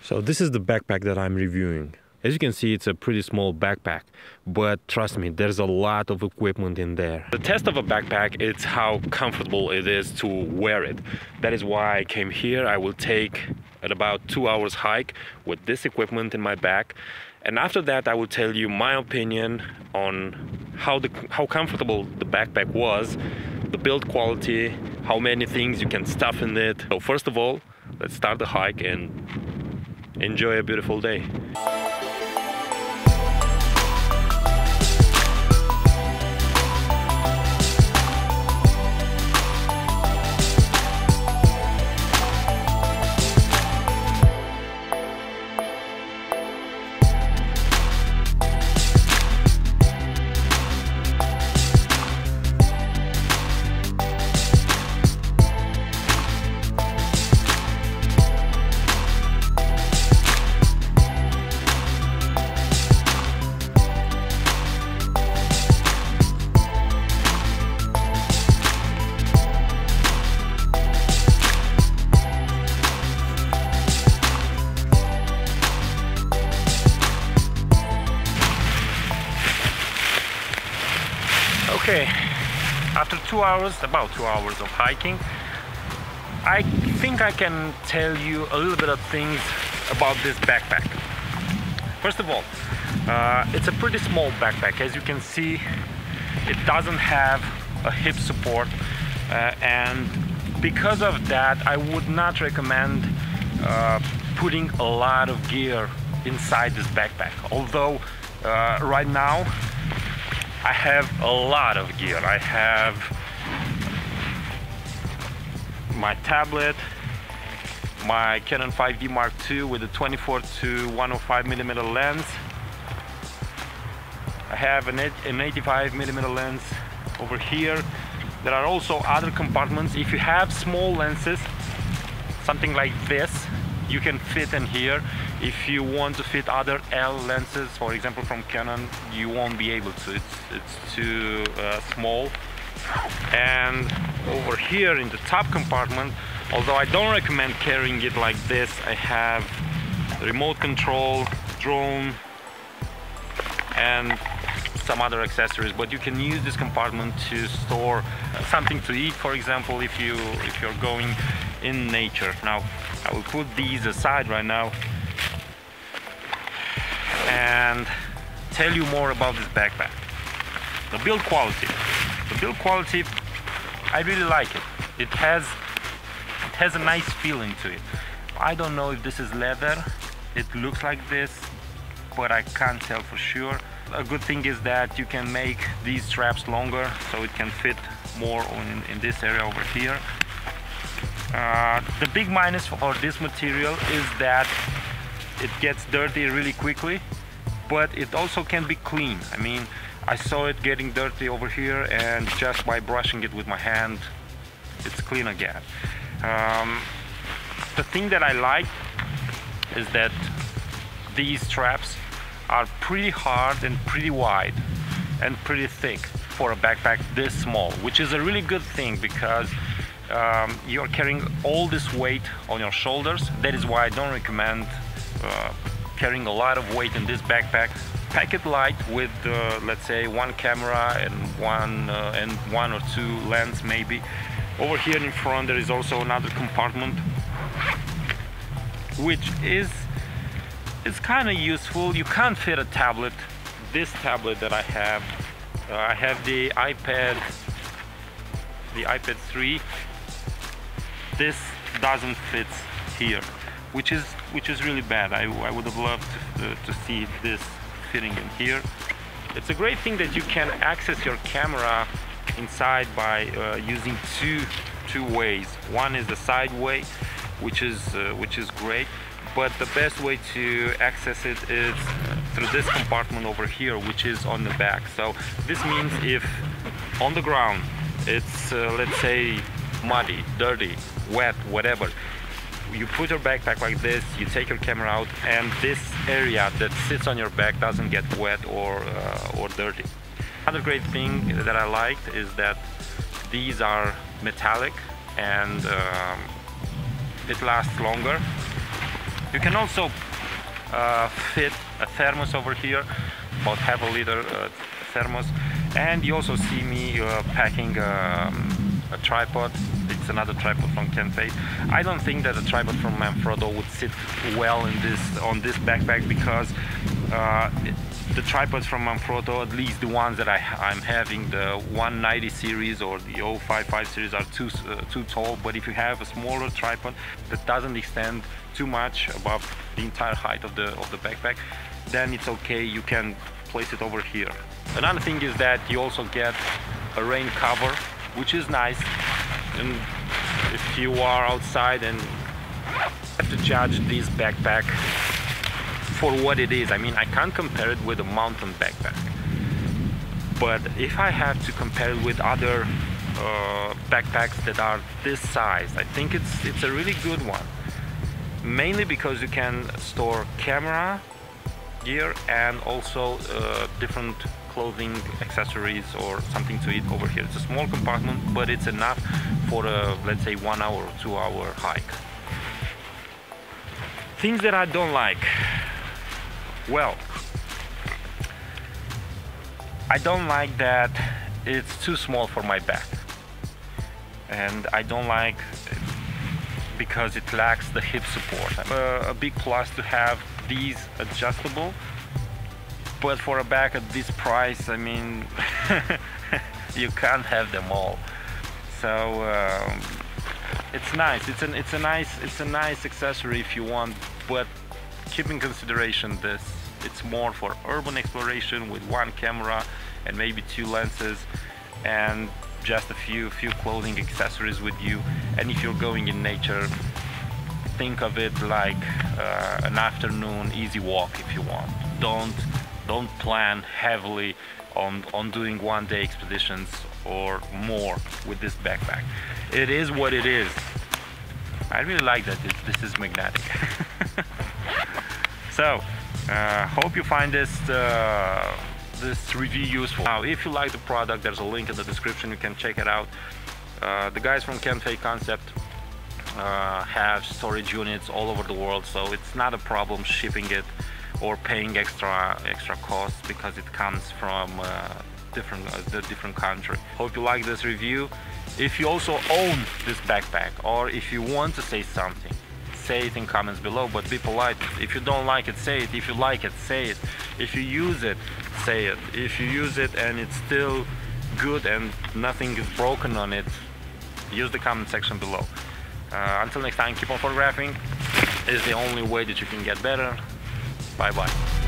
So this is the backpack that I'm reviewing. As you can see, it's a pretty small backpack, but trust me, there's a lot of equipment in there. The test of a backpack is how comfortable it is to wear it. That is why I came here. I will take at about 2 hours hike with this equipment in my back. And after that, I will tell you my opinion on how comfortable the backpack was, the build quality, how many things you can stuff in it. So first of all, let's start the hike and enjoy a beautiful day. Okay, after about 2 hours of hiking, I think I can tell you a little bit of things about this backpack. First of all, it's a pretty small backpack. As you can see, it doesn't have a hip support, and because of that, I would not recommend putting a lot of gear inside this backpack. Although right now, I have a lot of gear. I have my tablet, my Canon 5D Mark II with a 24 to 105mm lens. I have an 85mm lens over here. There are also other compartments. If you have small lenses, something like this, you can fit in here. If you want to fit other L lenses, for example from Canon, you won't be able to. It's too small. And over here in the top compartment, although I don't recommend carrying it like this, I have remote control, drone, and some other accessories. But you can use this compartment to store something to eat, for example, if you're going in nature. Now, I will put these aside right now and tell you more about this backpack. The build quality. The build quality, I really like it. It has a nice feeling to it. I don't know if this is leather. It looks like this, but I can't tell for sure. A good thing is that you can make these straps longer, so it can fit more in this area over here. The big minus for this material is that it gets dirty really quickly, but it also can be clean. I mean, I saw it getting dirty over here, and just by brushing it with my hand, it's clean again. The thing that I like is that these straps are pretty hard and pretty wide and pretty thick for a backpack this small, which is a really good thing because you're carrying all this weight on your shoulders. That is why I don't recommend carrying a lot of weight in this backpack. Pack it light with let's say one camera and one or two lens maybe. Over here in front there is also another compartment, which is kind of useful. You can't fit a tablet. This tablet that I have the iPad 3. This doesn't fit here, which is really bad. I would have loved to see this fitting in here. It's a great thing that you can access your camera inside by using two ways. One is the side way, which is great, but the best way to access it is through this compartment over here, which is on the back. So this means if on the ground it's let's say muddy, dirty, wet, whatever, you put your backpack like this, you take your camera out, and this area that sits on your back doesn't get wet or dirty. Another great thing that I liked is that these are metallic and it lasts longer. You can also fit a thermos over here, about half a liter thermos, and you also see me packing a tripod. It's another tripod from Canon. I don't think that a tripod from Manfrotto would sit well in on this backpack, because the tripods from Manfrotto, at least the ones that I'm having, the 190 series or the 055 series, are too tall. But if you have a smaller tripod that doesn't extend too much above the entire height of the backpack, then it's okay, you can place it over here. Another thing is that you also get a rain cover, which is nice. And if you are outside and have to judge this backpack for what it is, I mean, I can't compare it with a mountain backpack, but if I have to compare it with other backpacks that are this size, I think it's a really good one, mainly because you can store camera gear and also different clothing, accessories, or something to eat over here. It's a small compartment, but it's enough for a, let's say, 1 hour or 2 hour hike. Things that I don't like. Well, I don't like that it's too small for my back, and I don't like it because it lacks the hip support. A big plus to have these adjustable, but for a bag at this price, I mean, you can't have them all. So it's nice. It's a nice accessory if you want, but keep in consideration this. It's more for urban exploration with one camera and maybe 2 lenses and just a few clothing accessories with you. And if you're going in nature, think of it like an afternoon easy walk if you want. Don't plan heavily on doing one-day expeditions or more with this backpack. It is what it is. I really like that this is magnetic. So hope you find this review useful. Now, if you like the product, there's a link in the description, you can check it out. The guys from Canon Concept have storage units all over the world, so it's not a problem shipping it or paying extra costs because it comes from a different country. Hope you like this review. If you also own this backpack, or if you want to say something, say it in comments below, but be polite. If you don't like it, say it. If you like it, say it. If you use it, say it. If you use it and it's still good and nothing is broken on it, use the comment section below. Until next time, keep on photographing. It's the only way that you can get better. Bye bye.